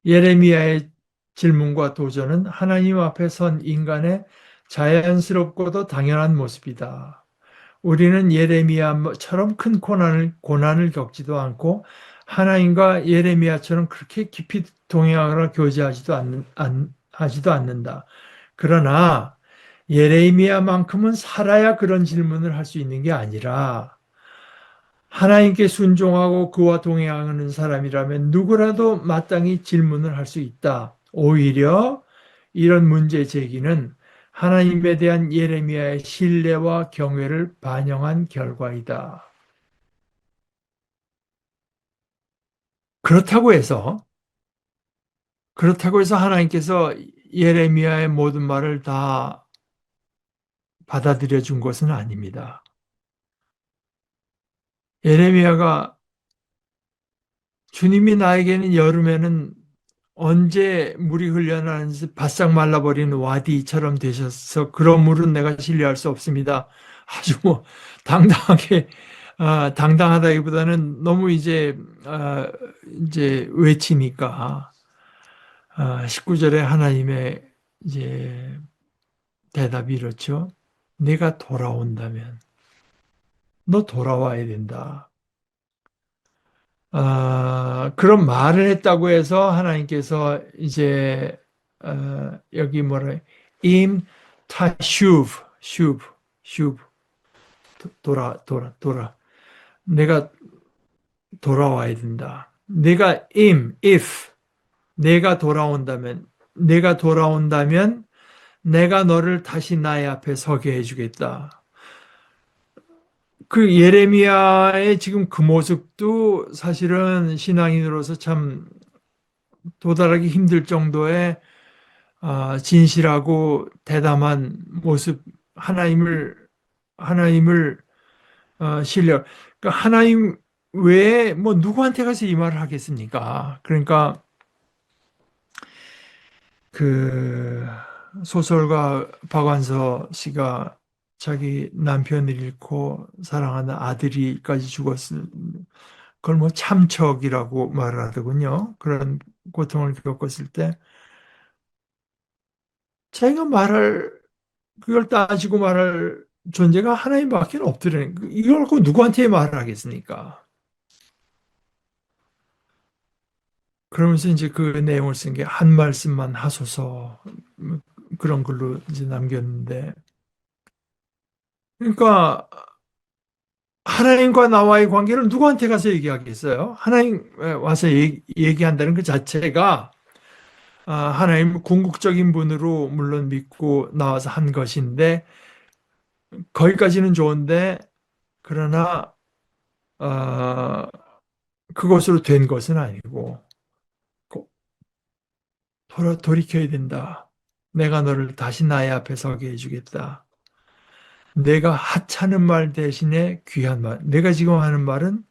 예레미야의 질문과 도전은 하나님 앞에 선 인간의 자연스럽고도 당연한 모습이다. 우리는 예레미야처럼 큰 고난을 겪지도 않고 하나님과 예레미야처럼 그렇게 깊이 동행하거나 교제하지도 하지도 않는다. 그러나 예레미야만큼은 살아야 그런 질문을 할 수 있는 게 아니라 하나님께 순종하고 그와 동행하는 사람이라면 누구라도 마땅히 질문을 할 수 있다. 오히려 이런 문제 제기는 하나님에 대한 예레미야의 신뢰와 경외를 반영한 결과이다. 그렇다고 해서 하나님께서 예레미야의 모든 말을 다 받아들여 준 것은 아닙니다. 예레미야가 주님이 나에게는 여름에는 언제 물이 흘려나는지 바싹 말라버린 와디처럼 되셔서 그런 물은 내가 신뢰할 수 없습니다. 아주 뭐 당당하게 당당하다기보다는 너무 이제 외치니까 19절에 하나님의 이제 대답이 이렇죠. 내가 돌아온다면 너 돌아와야 된다. 그런 말을 했다고 해서 하나님께서 이제 여기 뭐래 임 타슈브 슈브 슈브 돌아 내가 돌아와야 된다. 내가 if 내가 돌아온다면 내가 너를 다시 나의 앞에 서게 해주겠다. 그 예레미야의 지금 그 모습도 사실은 신앙인으로서 참 도달하기 힘들 정도의 진실하고 대담한 모습, 하나님을 신뢰. 그러니까 하나님 외에 뭐 누구한테 가서 이 말을 하겠습니까? 그러니까 그 소설가 박완서 씨가 자기 남편을 잃고 사랑하는 아들이까지 죽었을 그걸 뭐 참척이라고 말을 하더군요. 그런 고통을 겪었을 때 자기가 그걸 따지고 말할 존재가 하나님밖에 없더래. 이걸 갖고 누구한테 말을 하겠습니까? 그러면서 이제 그 내용을 쓴 게 한 말씀만 하소서 그런 걸로 이제 남겼는데 그러니까 하나님과 나와의 관계를 누구한테 가서 얘기하겠어요? 하나님 와서 얘기한다는 그 자체가 하나님을 궁극적인 분으로 물론 믿고 나와서 한 것인데 거기까지는 좋은데 그러나 어, 그것으로 된 것은 아니고 돌이켜야 된다. 내가 너를 다시 나의 앞에 서게 해주겠다. 내가 하찮은 말 대신에 귀한 말. 내가 지금 하는 말은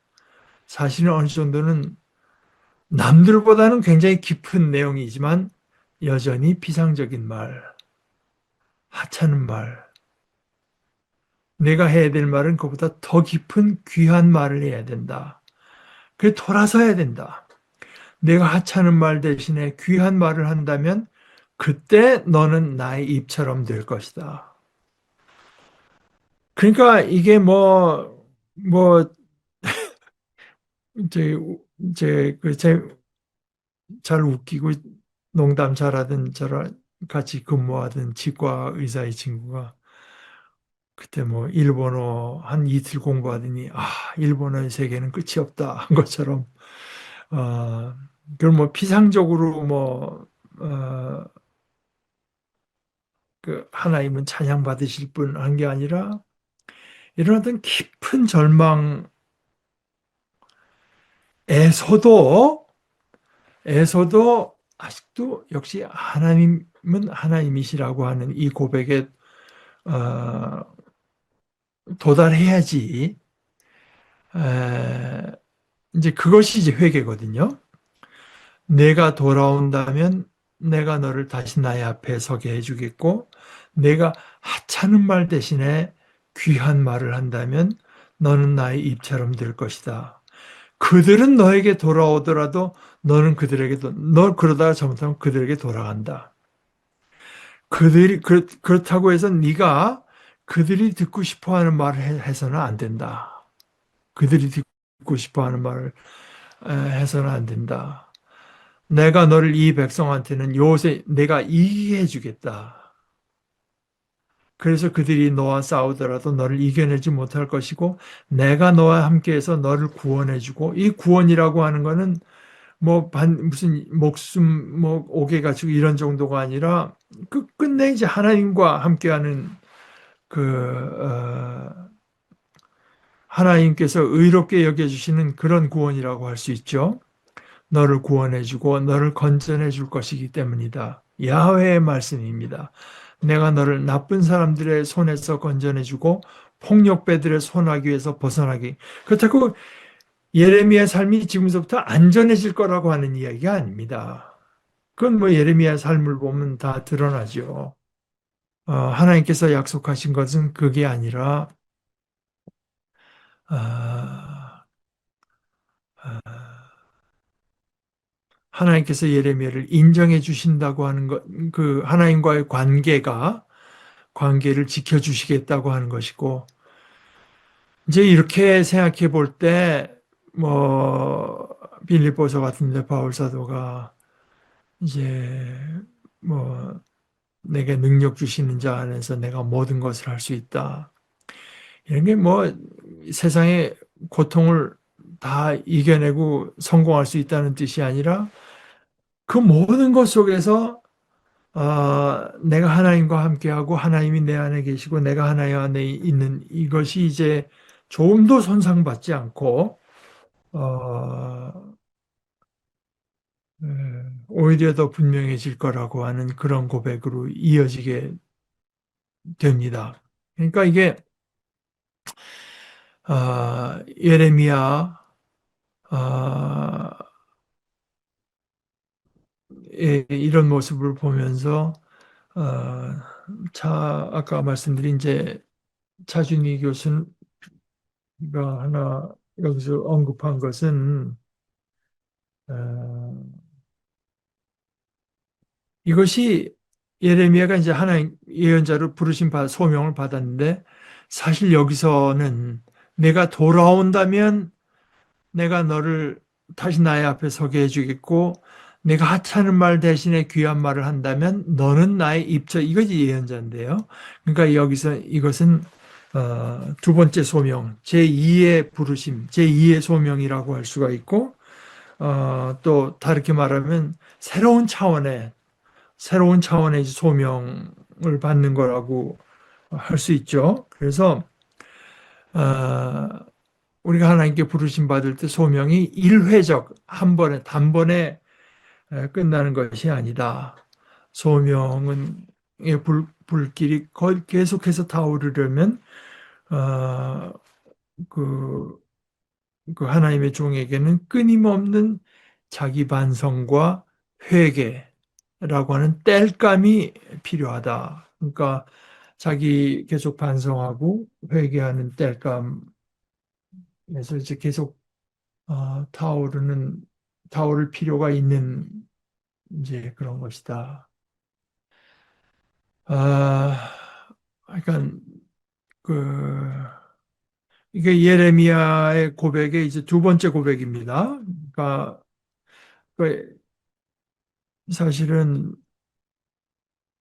사실은 어느 정도는 남들보다는 굉장히 깊은 내용이지만 여전히 비상적인 말, 하찮은 말. 내가 해야 될 말은 그보다 더 깊은 귀한 말을 해야 된다. 그래 돌아서야 된다. 내가 하찮은 말 대신에 귀한 말을 한다면 그때 너는 나의 입처럼 될 것이다. 그러니까 이게 이제, 잘 웃기고 농담 잘하던 저랑 같이 근무하던 치과 의사의 친구가 그때 뭐 일본어 한 이틀 공부하더니 일본어의 세계는 끝이 없다 한 것처럼 어, 그럼 뭐 피상적으로 그 하나님은 찬양 받으실 분 한 게 아니라 이런 어떤 깊은 절망에서도 아직도 역시 하나님은 하나님이시라고 하는 이 고백에 어, 도달해야지. 에, 이제 그것이 이제 회개거든요. 내가 돌아온다면 내가 너를 다시 나의 앞에 서게 해주겠고, 내가 하찮은 말 대신에 귀한 말을 한다면 너는 나의 입처럼 될 것이다. 그들은 너에게 돌아오더라도 너는 너 그러다가 잘못하면 그들에게 돌아간다. 그렇다고 해서 네가 그들이 듣고 싶어 하는 말을 해서는 안 된다. 그들이 듣고 싶어 하는 말을 해서는 안 된다. 내가 너를 이 백성한테는 요새 내가 이기게 해주겠다. 그래서 그들이 너와 싸우더라도 너를 이겨내지 못할 것이고 내가 너와 함께해서 너를 구원해주고 이 구원이라고 하는 거는 무슨 목숨 오개 가지고 이런 정도가 아니라 끝내 이제 하나님과 함께하는 그 하나님께서 의롭게 여겨주시는 그런 구원이라고 할 수 있죠. 너를 구원해주고 너를 건전해 줄 것이기 때문이다. 야훼의 말씀입니다. 내가 너를 나쁜 사람들의 손에서 건전해주고 폭력배들의 손아귀에서 벗어나게. 그렇다고 예레미야의 삶이 지금서부터 안전해질 거라고 하는 이야기가 아닙니다. 그건 예레미야의 삶을 보면 다 드러나죠. 하나님께서 약속하신 것은 그게 아니라 아, 아, 하나님께서 예레미야를 인정해 주신다고 하는 것, 그 하나님과의 관계를 지켜주시겠다고 하는 것이고, 이제 이렇게 생각해 볼 때, 빌립보서 같은 데 바울 사도가 이제 뭐, 내게 능력 주시는 자 안에서 내가 모든 것을 할 수 있다. 이런 게 세상의 고통을 다 이겨내고 성공할 수 있다는 뜻이 아니라 그 모든 것 속에서 내가 하나님과 함께하고 하나님이 내 안에 계시고 내가 하나님 안에 있는 이것이 이제 조금도 손상받지 않고 어, 오히려 더 분명해질 거라고 하는 그런 고백으로 이어지게 됩니다. 그러니까 이게 예레미야 아, 이런 모습을 보면서 어, 아까 말씀드린 이제 차준희 교수가 하나 여기서 언급한 것은 어, 이것이 예레미야가 이제 하나님 예언자로 소명을 받았는데 사실 여기서는 내가 돌아온다면 내가 너를 다시 나의 앞에 서게 해주겠고 내가 하찮은 말 대신에 귀한 말을 한다면 너는 나의 입처 이것이 예언자인데요. 그러니까 여기서 이것은 두 번째 소명, 제2의 부르심, 제2의 소명이라고 할 수가 있고 또 다르게 말하면 새로운 차원의 소명을 받는 거라고 할 수 있죠. 그래서 어, 우리가 하나님께 부르심 받을 때 소명이 일회적 한 번에 단번에 끝나는 것이 아니다. 소명은 불길이 계속해서 타오르려면 어, 그, 그 하나님의 종에게는 끊임없는 자기 반성과 회개라고 하는 땔감이 필요하다. 그러니까 자기 계속 반성하고 회개하는 땔감에서 이제 계속 타오를 필요가 있는 이제 그런 것이다. 아, 그러니까 그 이게 예레미야의 고백의 이제 두 번째 고백입니다. 그러니까 그 사실은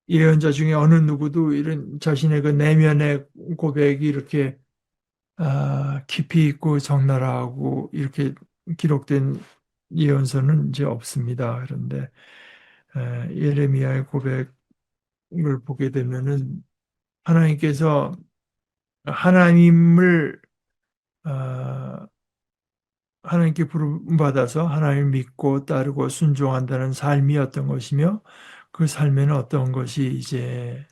예언자 중에 어느 누구도 이런 자신의 그 내면의 고백이 이렇게 깊이 있고 적나라하고 이렇게 기록된 예언서는 이제 없습니다. 그런데 예레미야의 고백을 보게 되면은 하나님께서 하나님을 어, 하나님께 부름받아서 하나님을 믿고 따르고 순종한다는 삶이 어떤 것이며 그 삶에는 어떤 것이 이제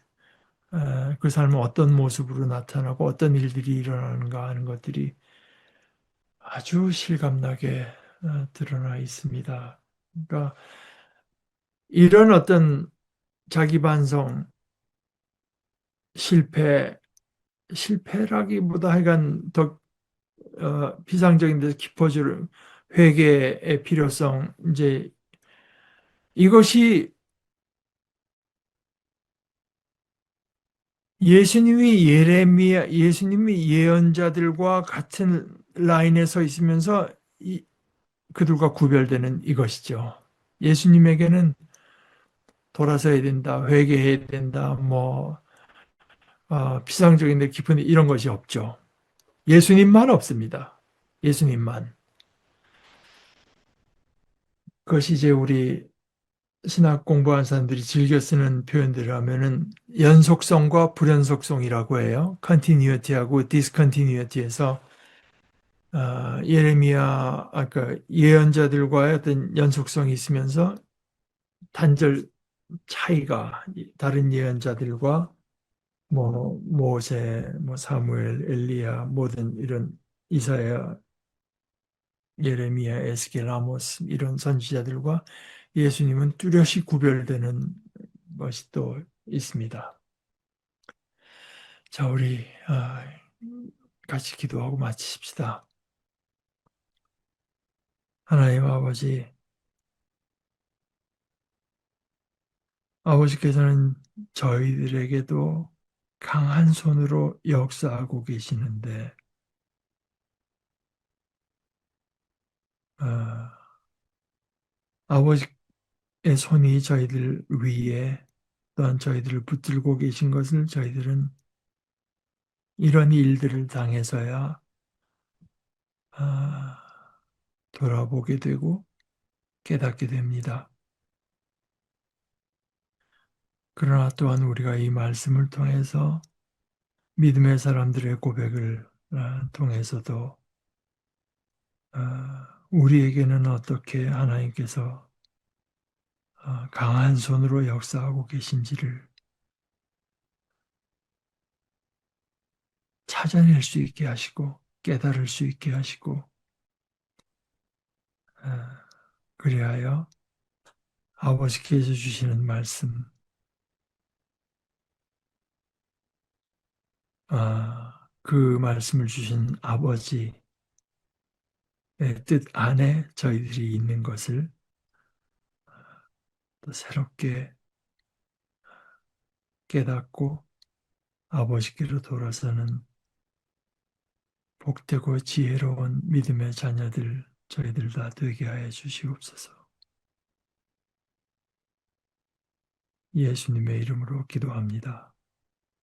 그 삶은 어떤 모습으로 나타나고 어떤 일들이 일어나는가 하는 것들이 아주 실감나게 드러나 있습니다. 그러니까 이런 어떤 자기 반성, 실패, 실패라기보다 하여간 더 비상적인 데서 깊어질 회개의 필요성, 이제 이것이 예수님이 예언자들과 같은 라인에 서 있으면서 그들과 구별되는 이것이죠. 예수님에게는 돌아서야 된다, 회개해야 된다, 비상적인 데 깊은 이런 것이 없죠. 예수님만 없습니다. 예수님만. 그것이 이제 우리 신학 공부한 사람들이 즐겨 쓰는 표현들을 하면은 연속성과 불연속성이라고 해요. 컨티뉴어티하고 디스컨티뉴어티에서 예레미야 아까 예언자들과의 어떤 연속성이 있으면서 단절 차이가 다른 예언자들과 뭐 모세, 뭐 사무엘, 엘리야 모든 이런 이사야, 예레미야, 에스겔, 아모스 이런 선지자들과 예수님은 뚜렷이 구별되는 것이 또 있습니다. 자, 우리 같이 기도하고 마치십시다. 하나님 아버지, 아버지께서는 저희들에게도 강한 손으로 역사하고 계시는데 어, 아버지의 손이 저희들 위에 또한 저희들을 붙들고 계신 것을 저희들은 이런 일들을 당해서야 아, 돌아보게 되고 깨닫게 됩니다. 그러나 또한 우리가 이 말씀을 통해서 믿음의 사람들의 고백을 통해서도 우리에게는 어떻게 하나님께서 강한 손으로 역사하고 계신지를 찾아낼 수 있게 하시고 깨달을 수 있게 하시고 그리하여 아버지께서 주시는 말씀 그 말씀을 주신 아버지의 뜻 안에 저희들이 있는 것을 또 새롭게 깨닫고 아버지께로 돌아서는 복되고 지혜로운 믿음의 자녀들 저희들 다 되게 하여 주시옵소서. 예수님의 이름으로 기도합니다.